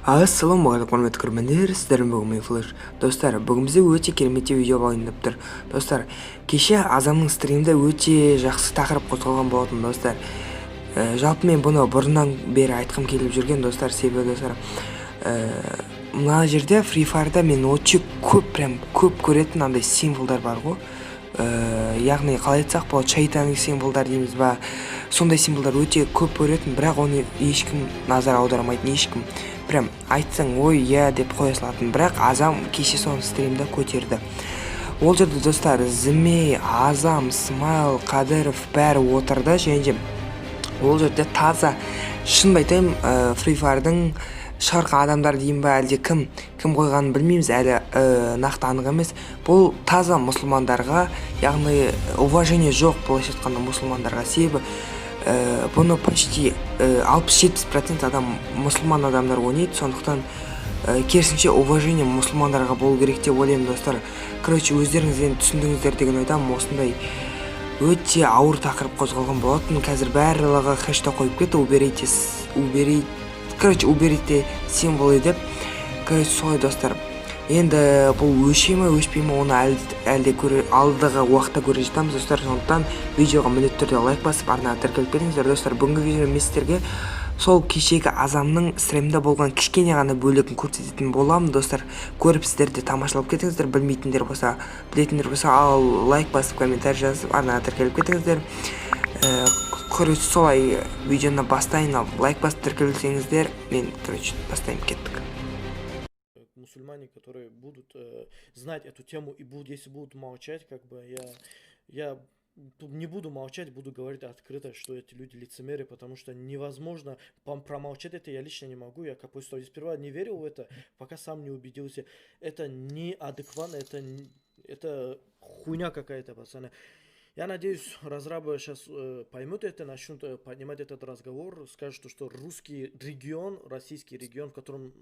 Ассалаумағалейкум құрметті көрермендер, сіздермен бүгін мен Флэш. Достар, бүгін бізде өте керемет видео дайындап тұр. Достар, кеше Азамның стримде өте жақсы тақырып қозғалған болатын достар. Жалпы мен бұны бұрыннан бері айтқым келіп жүрген достар, себебі достар, мына жерде Free Fire'да мен өте көп көретін андай символдар бар ғой. Яғни қалай айтсақ болады, шайтани символдар дейміз ба, сондай символдар өте көп көретін, бірақ оны ешкім назар аудармайтын, ешкім прям айтсаң ой иә деп қоя салатын. Бірақ Азам кеше соны стримде көтерді. Ол жерде достар Змей, Азам, Смайл, Қадыров бәрі отырды, және ол жерде таза, шынымды айтайын, Free Fire'дың шарқа адамдар дейін ба, әлде кім қойғанын білмейміз, әлі нақты анық емес. Бұл таза мұсылмандарға, яғни уважение жоқ былайша айтқанда мұсылмандарға, себебі бұны почти 60-70% адам мұсылман адамдар ойнайды, сондықтан керісінше уважение мұсылмандарға болу керек деп ойлаймын достар. Короче, өздеріңізден түсіндіңіздер деген ойдамын. Осындай өте ауыр тақырып қозғалған болатын. Қазір барлығы хэштаг қойып кетті, уберите символы деп. Короче, солай достар. Енді бұл өше ме, өшпей ме, оны алдағы уақытта көре жатамыз достар. Сондықтан видеоға міндетті түрде лайк басып, арнаға тіркеліп кетіңіздер достар. Бүгінгі видеода мен сіздерге сол кешегі Азамның стримде болған кішкене ғана бөлігін көрсететін боламын достар. Көріп сіздер де тамашалап кетіңіздер, білмейтіндер болса, білетіндер болса, ал лайк басып, комментарий жазып, арнаға тіркеліп кетіңіздер. Короче, солай видеоны бастайын, лайк басып тіркелсеңіздер, мен бастайын, кеттік. Мусульмане, которые будут знать эту тему и если будут молчать, как бы я не буду молчать, буду говорить открыто, что эти люди лицемеры, потому что невозможно промолчать это, я лично не могу, я как после сперва не верил в это, пока сам не убедился. Это неадекватно, это хуйня какая-то, пацаны. Я надеюсь, разрабы сейчас поймут это, начнут поднимать этот разговор, скажут, что русский регион, российский регион, в котором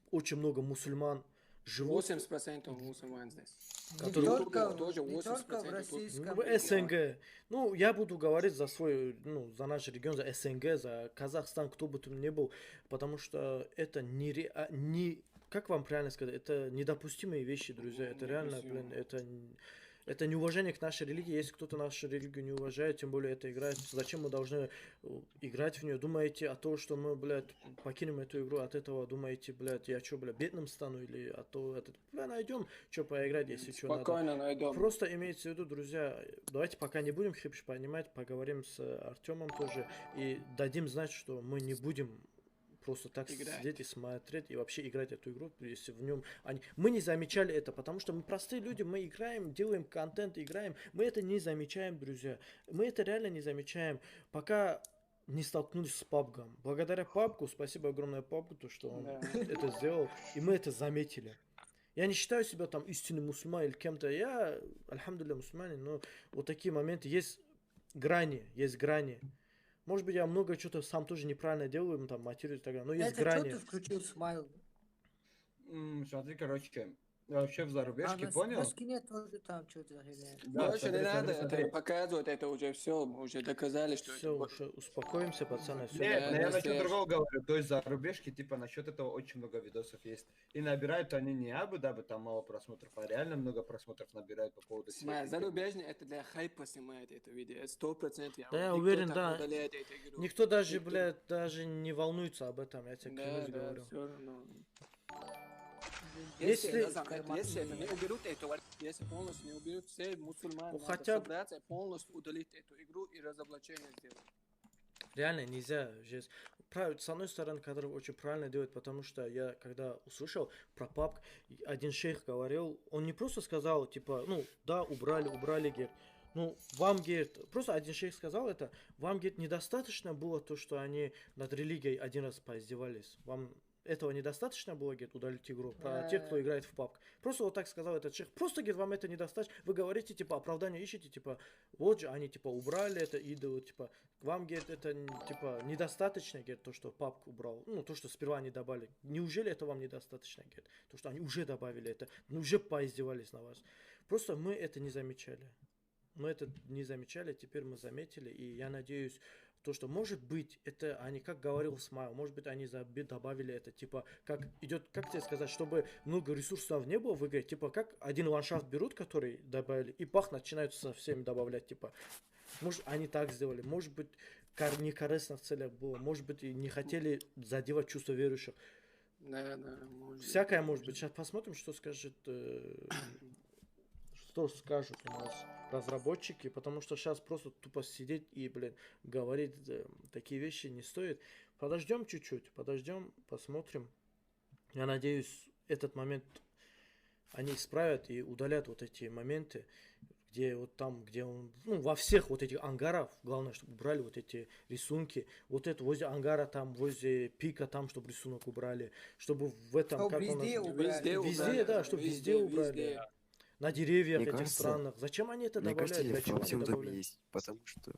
очень много мусульман живут. 80% мусульман здесь. Не только в российском регионе. СНГ. Ну, я буду говорить за свой, за наш регион, за СНГ, за Казахстан, кто бы там ни был, потому что это как вам правильно сказать, это недопустимые вещи, друзья. Это реально, это неуважение к нашей религии. Если кто-то нашу религию не уважает, тем более это играет, зачем мы должны играть в нее? Думаете о том, что мы, покинем эту игру, от этого думаете, я что, бедным стану, или найдем, что поиграть, если что надо. Спокойно найдем. Просто имеется в виду, друзья, давайте пока не будем хипш понимать, поговорим с Артемом тоже и дадим знать, что мы не будем просто так сидеть и смотреть и вообще играть эту игру, если в нем мы не замечали это, потому что мы простые люди, мы играем, делаем контент, играем, мы это не замечаем, друзья, мы это реально не замечаем, пока не столкнулись с PUBG. Благодаря PUBG, спасибо огромное PUBG, то что он это сделал, и мы это заметили. Я не считаю себя там истинным мусульманином или кем-то, я, альхамдулилля, мусульманин, но вот такие моменты, есть грани. Может быть, я много что-то сам тоже неправильно делаю, там, материализую и так далее, но есть грани. Что ты включил Смайл? Смотри, короче, вообще в зарубежке, понял? На скине тоже там что-то заявляет. Да, больше не надо показывать, это уже все, мы уже доказали, что все, уже успокоимся, пацаны. Нет, я насчет другого говорю, то есть зарубежки, типа, насчет этого очень много видосов есть. И набирают они не абы-дабы, там мало просмотров, а реально много просмотров набирают по поводу себя. Зарубежные, это для хайпа снимает это видео, 100%. Да, я уверен, да. Никто даже, даже не волнуется об этом, я тебе клянусь говорю. Все равно. Если это не уберут если полностью не уберут все мусульмане, хотя бы полностью удалить эту игру и разоблачение сделать. Реально нельзя. С одной стороны, Кадров очень правильно делает, потому что я, когда услышал про PUBG, один шейх говорил, он не просто сказал, типа, да, убрали, говорит, вам, говорит, просто один шейх сказал это, вам, говорит, недостаточно было то, что они над религией один раз поиздевались, вам этого недостаточно было, говорит, удалить игру, про тех, кто играет в PUBG. Просто вот так сказал этот шейх. Просто, говорит, вам это недостаточно. Вы говорите, типа, оправдание ищете, типа, вот же они, типа, убрали это идолы, типа, вам, говорит, это, типа, недостаточно, говорит, то, что PUBG убрал. То, что сперва они добавили. Неужели это вам недостаточно, говорит? То, что они уже добавили это, уже поиздевались на вас. Просто мы это не замечали. Мы это не замечали, теперь мы заметили, и я надеюсь, То, что может быть, это они, как говорил Смайл, может быть, они добавили это, типа, как идет, как тебе сказать, чтобы много ресурсов не было в игре, типа, как один ландшафт берут, который добавили, и пах начинают со всеми добавлять, типа. Может, они так сделали, может быть, не корыстно в целях было, может быть, и не хотели задевать чувства верующих. Да, может. Всякое может быть. Сейчас посмотрим, что скажут у нас разработчики, потому что сейчас просто тупо сидеть и, блин, говорить такие вещи не стоит. Подождем чуть-чуть, посмотрим. Я надеюсь, этот момент они исправят и удалят вот эти моменты, где вот там, где он, ну, во всех вот этих ангарах, главное, чтобы убрали вот эти рисунки, вот это возле ангара там, возле пика там, чтобы рисунок убрали, чтобы в этом, Чтоб как везде он... убрали. Везде, да, чтобы везде убрали. На деревьях Мне этих кажется- странных. Зачем они это Мне добавляют? кажется, Зачем во они всем доме добавляют? есть, потому что,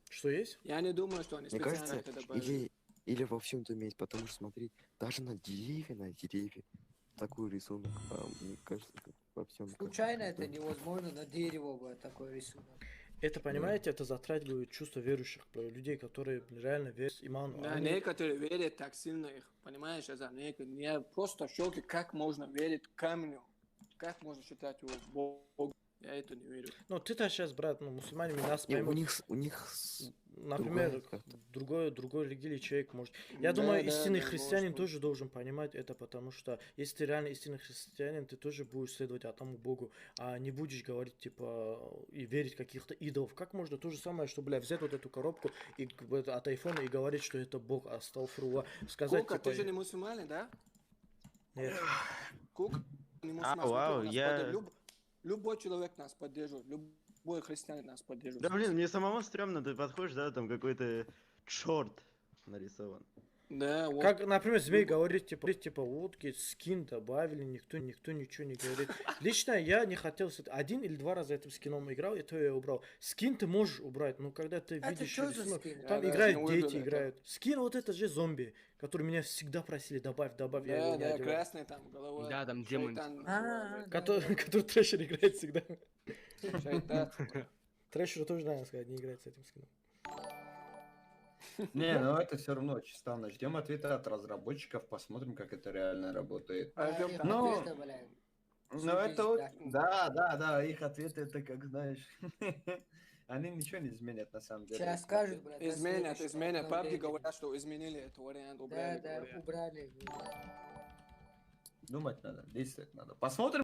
Что есть? Я не думаю, что они мне специально кажется, это добавили. или во всем доме есть, потому что, смотри, даже на деревья такой рисунок, мне кажется, во всем. Случайно это невозможно, на дерево бы такой рисунок. Это, понимаете, это затрагивает чувства верующих, людей, которые реально верят в иман. Да, Они- некоторые верят так сильно их, понимаешь, я просто в шоке, как можно верить камню, как можно считать его Богом, я это не верю. Ну, ты-то сейчас, брат, ну, мусульмане нас Не, поймут. у них Например, другая как-то. другой религии человек может. Я Да, думаю, да, истинный да, христианин может тоже должен понимать это, потому что если ты реально истинный христианин, ты тоже будешь следовать одному Богу, а не будешь говорить, типа, и верить в каких-то идолов. Как можно то же самое, что, бля, взять вот эту коробку и, от айфона и говорить, что это Бог, астагфируллах, сказать, Кука, типа... ты же не мусульманин, да? Нет. Кука, не мусульманин, вау, смотри, нас я- поддерживает. Любой человек нас поддерживает, любой христианин нас поддерживает. Да блин, мне самому стрёмно, ты подходишь, да, там какой-то черт нарисован. Да, вот. Как, например, Змей говорит, типа, вот, скин добавили, никто ничего не говорит. Лично я не хотел, один или два раза этим скином играл, и то я убрал. Скин ты можешь убрать, но когда ты Это видишь что за рисунок, скин? там Да, играют скин дети, выглядит, играют. Скин вот это же зомби, который меня всегда просили, добавь, я его Да, не да, одевал. красный там, голова. Да, там демон. Шайтан А, называют. Который трэшер играет всегда. Шайтан. Трэшеру тоже, надо сказать, не играет с этим скином. Не, ну это все равно очень странно. Ждем ответа от разработчиков, посмотрим, как это реально работает. Пойдем их там. Ну, ответы, блядь. Ну Всю это жизнь вот, так. да, их ответ это как знаешь, они ничего не изменят на самом деле. Сейчас скажут, блядь. на Изменят. следующем PUBG обновлении. говорят, что изменили этот вариант, Да, убрали. да, говорят. убрали. Думать надо, действовать надо. Посмотрим.